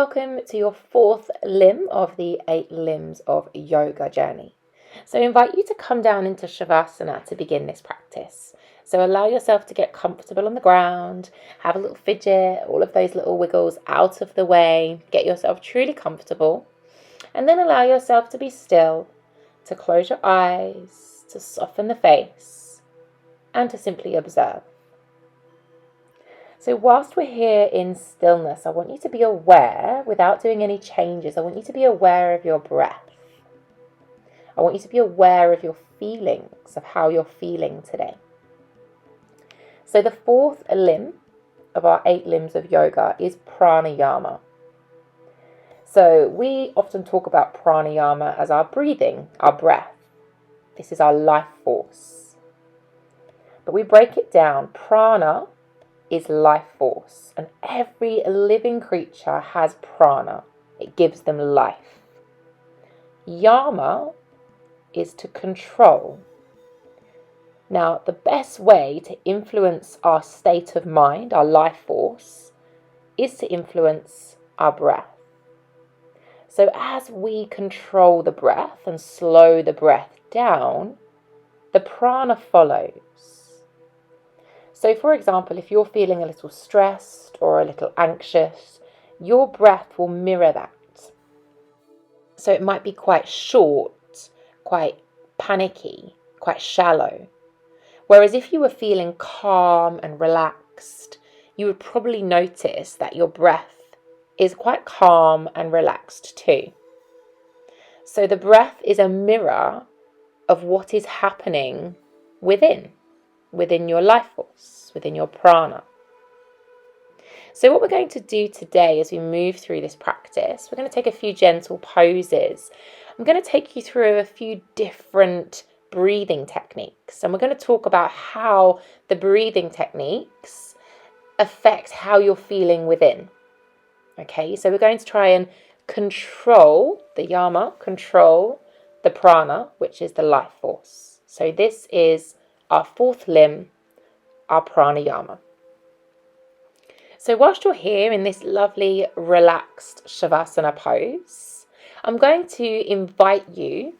welcome to your fourth limb of the 8 limbs of yoga journey. So I invite you to come down into Shavasana to begin this practice. So allow yourself to get comfortable on the ground, have a little fidget, all of those little wiggles out of the way, get yourself truly comfortable, and then allow yourself to be still, to close your eyes, to soften the face, and to simply observe. So whilst we're here in stillness, I want you to be aware, without doing any changes, I want you to be aware of your breath. I want you to be aware of your feelings, of how you're feeling today. So the fourth limb of our 8 limbs of yoga is pranayama. So we often talk about pranayama as our breathing, our breath. This is our life force. But we break it down. Prana is life force, and every living creature has prana. It gives them life. Yama is to control. Now, the best way to influence our state of mind, our life force, is to influence our breath. So as we control the breath and slow the breath down, the prana follows. So for example, if you're feeling a little stressed or a little anxious, your breath will mirror that. So it might be quite short, quite panicky, quite shallow. Whereas if you were feeling calm and relaxed, you would probably notice that your breath is quite calm and relaxed too. So the breath is a mirror of what is happening within your life force, within your prana. So what we're going to do today as we move through this practice, we're going to take a few gentle poses. I'm going to take you through a few different breathing techniques, and we're going to talk about how the breathing techniques affect how you're feeling within. Okay, so we're going to try and control the yama, control the prana, which is the life force. So this is our fourth limb, our pranayama. So whilst you're here in this lovely relaxed shavasana pose, I'm going to invite you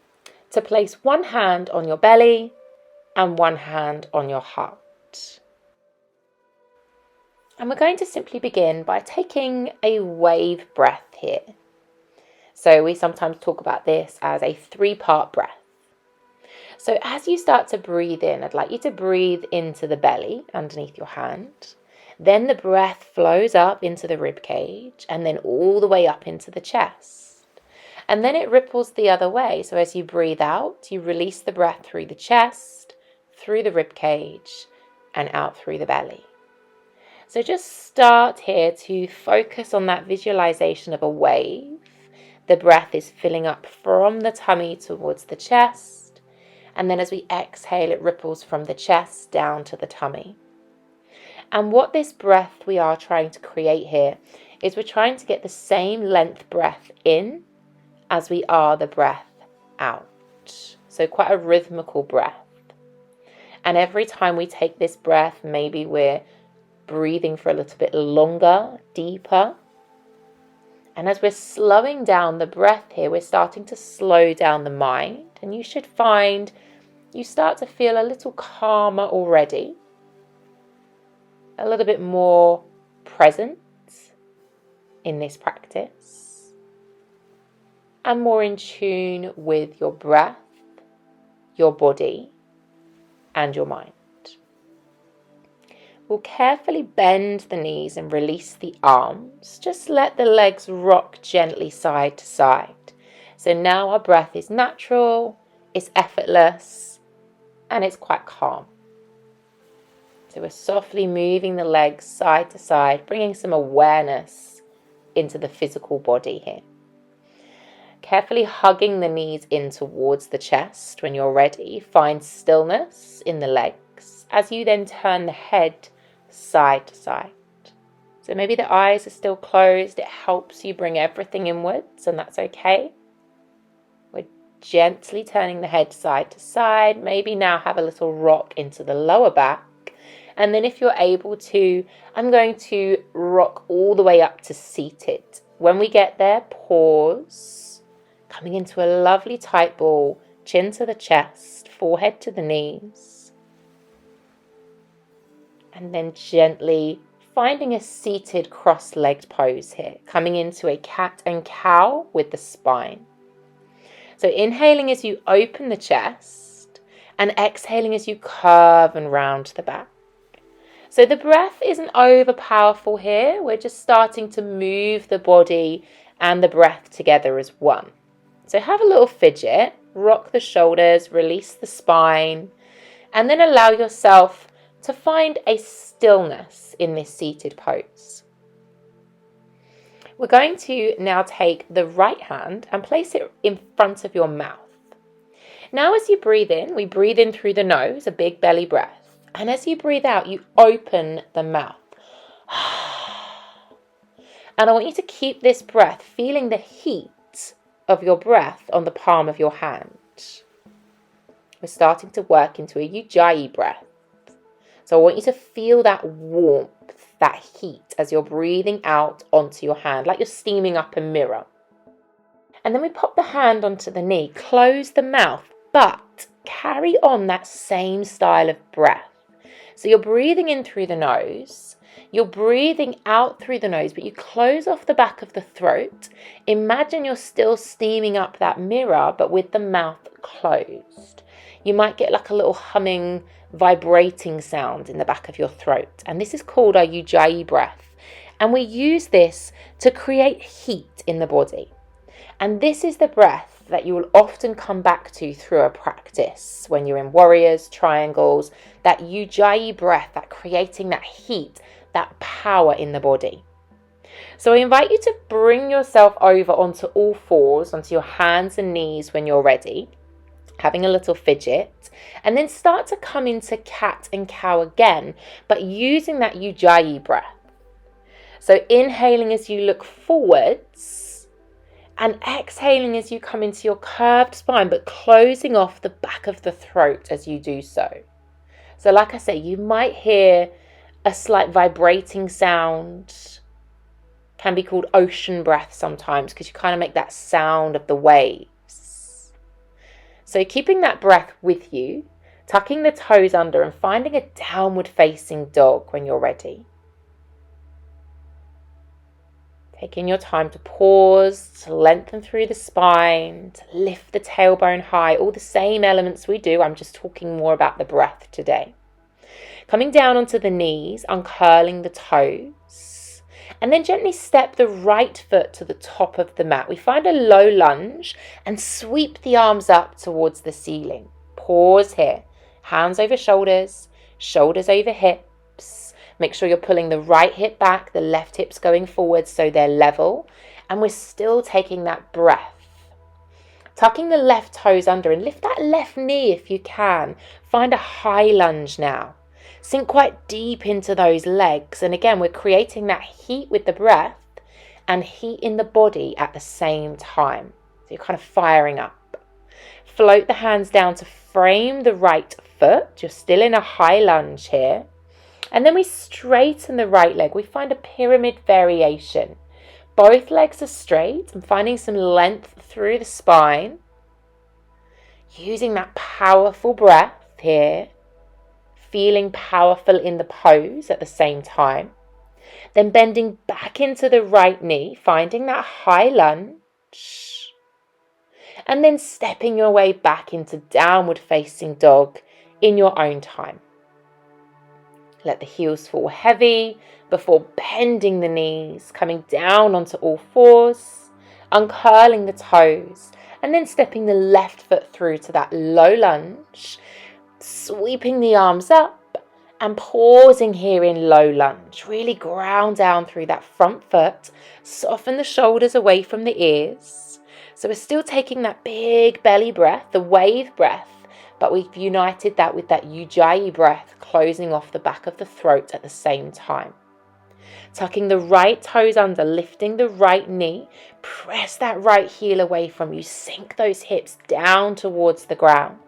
to place one hand on your belly and one hand on your heart. And we're going to simply begin by taking a wave breath here. So we sometimes talk about this as a 3-part breath. So as you start to breathe in, I'd like you to breathe into the belly underneath your hand. Then the breath flows up into the rib cage and then all the way up into the chest. And then it ripples the other way. So as you breathe out, you release the breath through the chest, through the rib cage, and out through the belly. So just start here to focus on that visualization of a wave. The breath is filling up from the tummy towards the chest. And then as we exhale, it ripples from the chest down to the tummy. And what this breath we are trying to create here is we're trying to get the same length breath in as we are the breath out. So quite a rhythmical breath. And every time we take this breath, maybe we're breathing for a little bit longer, deeper. And as we're slowing down the breath here, we're starting to slow down the mind. And you should find you start to feel a little calmer already, a little bit more present in this practice, and more in tune with your breath, your body, and your mind. We'll carefully bend the knees and release the arms. Just let the legs rock gently side to side. So now our breath is natural, it's effortless, and it's quite calm. So we're softly moving the legs side to side, bringing some awareness into the physical body here. Carefully hugging the knees in towards the chest. When you're ready, find stillness in the legs as you then turn the head side to side. So maybe the eyes are still closed. It helps you bring everything inwards, and that's okay. We're gently turning the head side to side. Maybe now have a little rock into the lower back. And then if you're able to, I'm going to rock all the way up to seated. When we get there, pause, coming into a lovely tight ball, chin to the chest, forehead to the knees. And then gently finding a seated cross-legged pose here, coming into a cat and cow with the spine. So inhaling as you open the chest and exhaling as you curve and round the back. So the breath isn't over powerful here. We're just starting to move the body and the breath together as one. So have a little fidget, rock the shoulders, release the spine, and then allow yourself to find a stillness in this seated pose. We're going to now take the right hand and place it in front of your mouth. Now as you breathe in, we breathe in through the nose, a big belly breath. And as you breathe out, you open the mouth. And I want you to keep this breath, feeling the heat of your breath on the palm of your hand. We're starting to work into a Ujjayi breath. So I want you to feel that warmth, that heat as you're breathing out onto your hand, like you're steaming up a mirror. And then we pop the hand onto the knee, close the mouth, but carry on that same style of breath. So you're breathing in through the nose, you're breathing out through the nose, but you close off the back of the throat. Imagine you're still steaming up that mirror, but with the mouth closed. You might get like a little humming, vibrating sound in the back of your throat. And this is called our Ujjayi breath. And we use this to create heat in the body. And this is the breath that you will often come back to through a practice when you're in warriors, triangles, that Ujjayi breath, that creating that heat, that power in the body. So I invite you to bring yourself over onto all fours, onto your hands and knees when you're ready, having a little fidget, and then start to come into cat and cow again, but using that Ujjayi breath. So inhaling as you look forwards, and exhaling as you come into your curved spine, but closing off the back of the throat as you do so. So like I say, you might hear a slight vibrating sound. Can be called ocean breath sometimes because you kind of make that sound of the waves. So keeping that breath with you, tucking the toes under and finding a downward facing dog when you're ready. Taking your time to pause, to lengthen through the spine, to lift the tailbone high, all the same elements we do. I'm just talking more about the breath today. Coming down onto the knees, uncurling the toes, and then gently step the right foot to the top of the mat. We find a low lunge and sweep the arms up towards the ceiling. Pause here, hands over shoulders, shoulders over hips. Make sure you're pulling the right hip back, the left hip's going forward so they're level. And we're still taking that breath. Tucking the left toes under and lift that left knee if you can. Find a high lunge now. Sink quite deep into those legs. And again, we're creating that heat with the breath and heat in the body at the same time. So you're kind of firing up. Float the hands down to frame the right foot. You're still in a high lunge here. And then we straighten the right leg. We find a pyramid variation. Both legs are straight and finding some length through the spine. Using that powerful breath here. Feeling powerful in the pose at the same time. Then bending back into the right knee, finding that high lunge. And then stepping your way back into downward facing dog in your own time. Let the heels fall heavy before bending the knees, coming down onto all fours, uncurling the toes, and then stepping the left foot through to that low lunge, sweeping the arms up and pausing here in low lunge. Really ground down through that front foot, soften the shoulders away from the ears. So we're still taking that big belly breath, the wave breath, but we've united that with that Ujjayi breath, closing off the back of the throat at the same time. Tucking the right toes under, lifting the right knee, press that right heel away from you, sink those hips down towards the ground.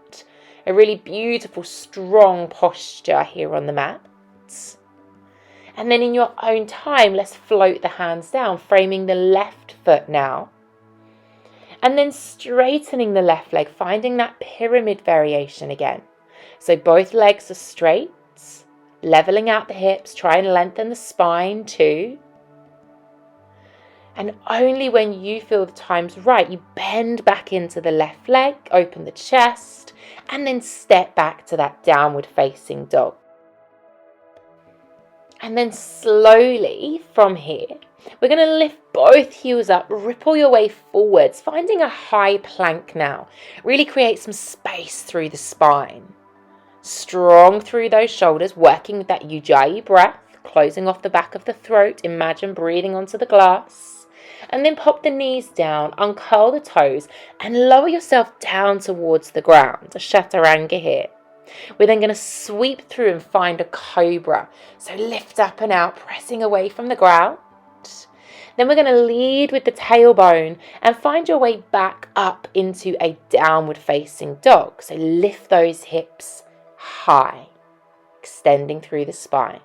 A really beautiful, strong posture here on the mat. And then in your own time, let's float the hands down, framing the left foot now. And then straightening the left leg, finding that pyramid variation again. So both legs are straight, leveling out the hips, try and lengthen the spine too. And only when you feel the time's right, you bend back into the left leg, open the chest, and then step back to that downward facing dog. And then slowly from here, we're going to lift both heels up, ripple your way forwards, finding a high plank now. Really create some space through the spine. Strong through those shoulders, working with that Ujjayi breath, closing off the back of the throat. Imagine breathing onto the glass. And then pop the knees down, uncurl the toes, and lower yourself down towards the ground, a chaturanga here. We're then going to sweep through and find a cobra. So lift up and out, pressing away from the ground. Then we're going to lead with the tailbone and find your way back up into a downward facing dog. So lift those hips high, extending through the spine.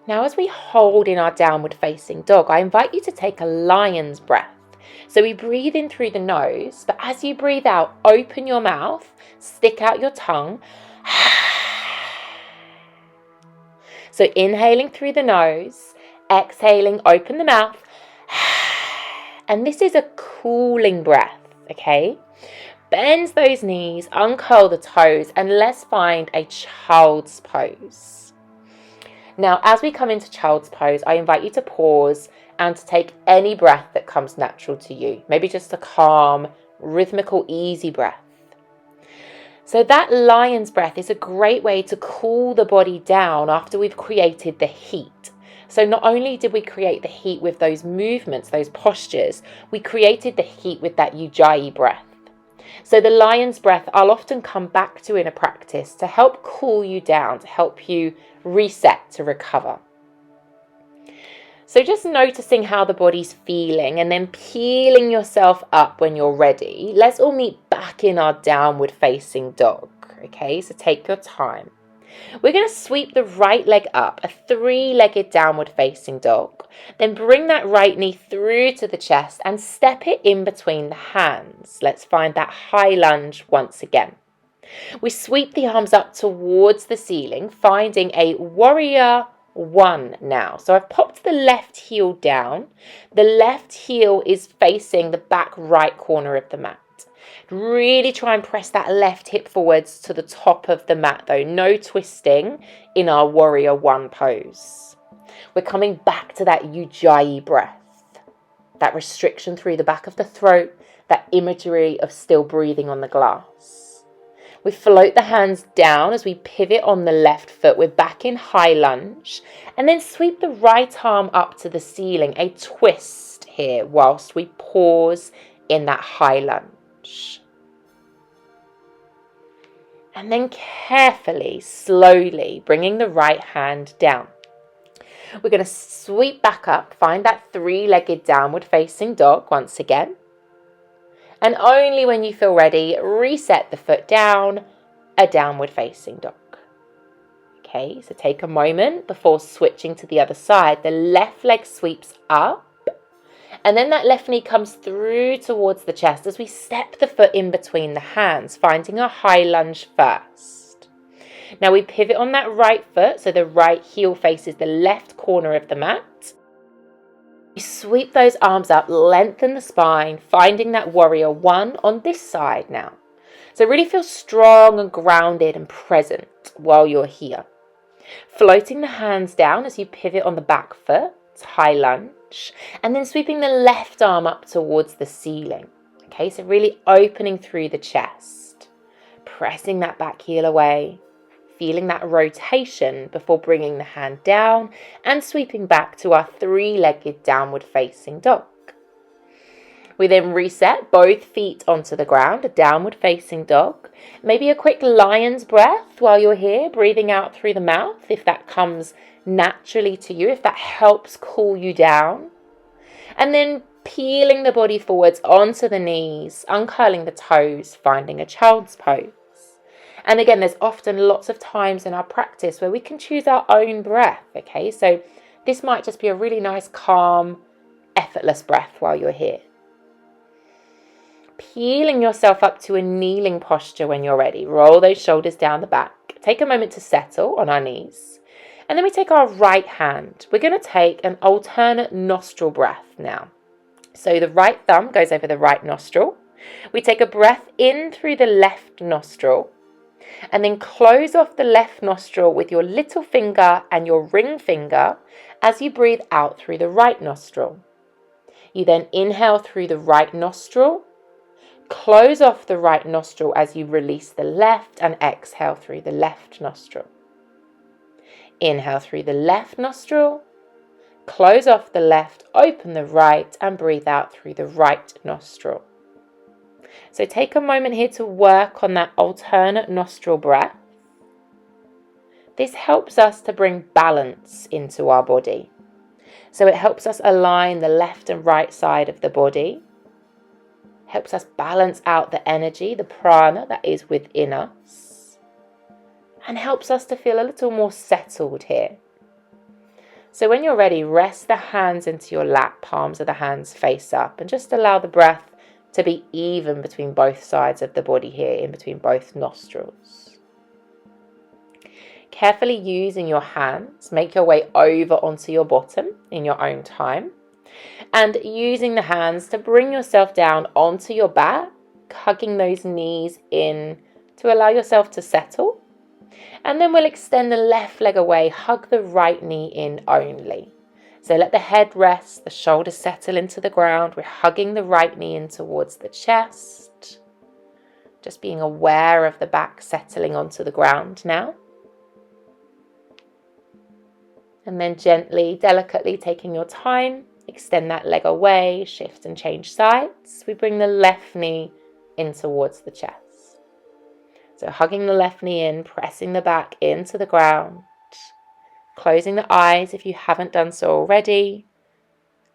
Now as we hold in our downward facing dog, I invite you to take a lion's breath. So we breathe in through the nose, but as you breathe out, open your mouth, stick out your tongue. So inhaling through the nose, exhaling, open the mouth. And this is a cooling breath, okay? Bend those knees, uncurl the toes, and let's find a child's pose. Now, as we come into child's pose, I invite you to pause and to take any breath that comes natural to you. Maybe just a calm, rhythmical, easy breath. So that lion's breath is a great way to cool the body down after we've created the heat. So not only did we create the heat with those movements, those postures, we created the heat with that Ujjayi breath. So the lion's breath I'll often come back to in a practice to help cool you down, to help you reset, to recover. So just noticing how the body's feeling and then peeling yourself up when you're ready. Let's all meet back in our downward facing dog. Okay, so take your time. We're going to sweep the right leg up, a three-legged downward facing dog. Then bring that right knee through to the chest and step it in between the hands. Let's find that high lunge once again. We sweep the arms up towards the ceiling, finding a warrior one now. So I've popped the left heel down. The left heel is facing the back right corner of the mat. Really try and press that left hip forwards to the top of the mat though. No twisting in our warrior one pose. We're coming back to that Ujjayi breath. That restriction through the back of the throat. That imagery of still breathing on the glass. We float the hands down as we pivot on the left foot. We're back in high lunge. And then sweep the right arm up to the ceiling. A twist here whilst we pause in that high lunge. And then carefully, slowly, bringing the right hand down. We're going to sweep back up, find that three-legged downward facing dog once again. And only when you feel ready, reset the foot down, a downward facing dog. Okay, so take a moment before switching to the other side. The left leg sweeps up. And then that left knee comes through towards the chest as we step the foot in between the hands, finding a high lunge first. Now we pivot on that right foot, so the right heel faces the left corner of the mat. We sweep those arms up, lengthen the spine, finding that warrior one on this side now. So really feel strong and grounded and present while you're here. Floating the hands down as you pivot on the back foot, high lunge, and then sweeping the left arm up towards the ceiling. Okay, so really opening through the chest, pressing that back heel away, feeling that rotation before bringing the hand down and sweeping back to our three-legged downward facing dog. We then reset both feet onto the ground, a downward facing dog. Maybe a quick lion's breath while you're here, breathing out through the mouth if that comes naturally to you, if that helps cool you down. And then peeling the body forwards onto the knees, uncurling the toes, finding a child's pose. And again, there's often lots of times in our practice where we can choose our own breath, okay? So this might just be a really nice, calm, effortless breath while you're here. Peeling yourself up to a kneeling posture when you're ready. Roll those shoulders down the back. Take a moment to settle on our knees. And then we take our right hand. We're going to take an alternate nostril breath now. So the right thumb goes over the right nostril. We take a breath in through the left nostril. And then close off the left nostril with your little finger and your ring finger as you breathe out through the right nostril. You then inhale through the right nostril. Close off the right nostril as you release the left and exhale through the left nostril. Inhale through the left nostril. Close off the left, open the right and breathe out through the right nostril. So take a moment here to work on that alternate nostril breath. This helps us to bring balance into our body. So it helps us align the left and right side of the body. Helps us balance out the energy, the prana that is within us. And helps us to feel a little more settled here. So when you're ready, rest the hands into your lap, palms of the hands face up, and just allow the breath to be even between both sides of the body here, in between both nostrils. Carefully using your hands, make your way over onto your bottom in your own time. And using the hands to bring yourself down onto your back, hugging those knees in to allow yourself to settle. And then we'll extend the left leg away, hug the right knee in only. So let the head rest, the shoulders settle into the ground. We're hugging the right knee in towards the chest. Just being aware of the back settling onto the ground now. And then gently, delicately taking your time, extend that leg away, shift and change sides. We bring the left knee in towards the chest. So hugging the left knee in, pressing the back into the ground. Closing the eyes if you haven't done so already.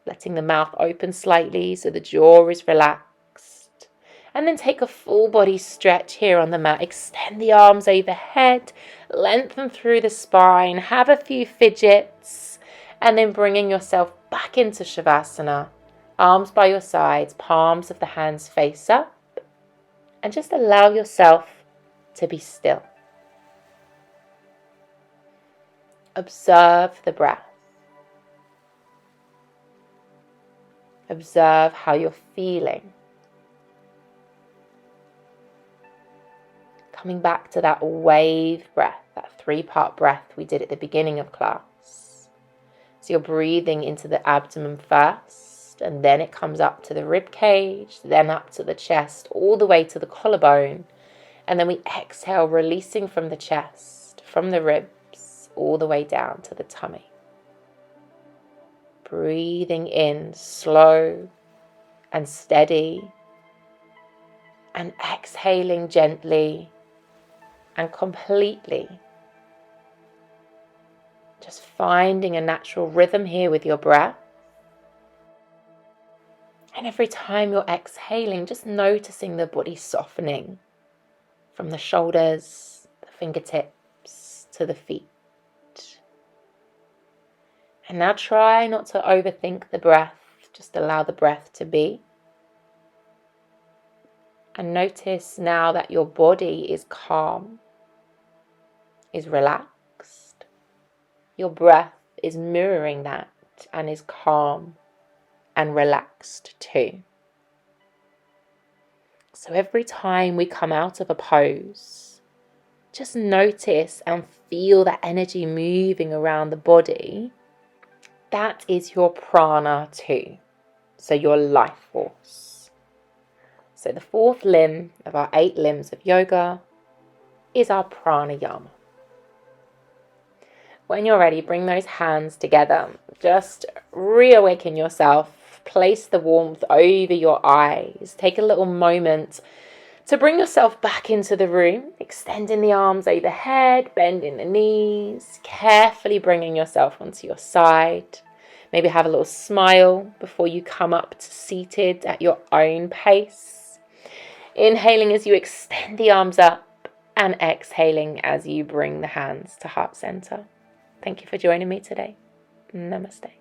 Letting the mouth open slightly so the jaw is relaxed. And then take a full body stretch here on the mat. Extend the arms overhead, lengthen through the spine, have a few fidgets. And then bringing yourself back into Shavasana. Arms by your sides, palms of the hands face up. And just allow yourself to be still. Observe the breath. Observe how you're feeling. Coming back to that wave breath, that 3-part breath we did at the beginning of class. So you're breathing into the abdomen first, and then it comes up to the rib cage, then up to the chest, all the way to the collarbone. And then we exhale, releasing from the chest, from the ribs, all the way down to the tummy. Breathing in slow and steady. And exhaling gently and completely. Just finding a natural rhythm here with your breath. And every time you're exhaling, just noticing the body softening. From the shoulders, the fingertips, to the feet. And now try not to overthink the breath. Just allow the breath to be. And notice now that your body is calm, is relaxed. Your breath is mirroring that and is calm and relaxed too. So every time we come out of a pose, just notice and feel that energy moving around the body. That is your prana too, so your life force. So the 4th limb of our 8 limbs of yoga is our pranayama. When you're ready, bring those hands together. Just reawaken yourself. Place the warmth over your eyes. Take a little moment to bring yourself back into the room. Extending the arms overhead, bending the knees. Carefully bringing yourself onto your side. Maybe have a little smile before you come up to seated at your own pace. Inhaling as you extend the arms up and exhaling as you bring the hands to heart center. Thank you for joining me today. Namaste.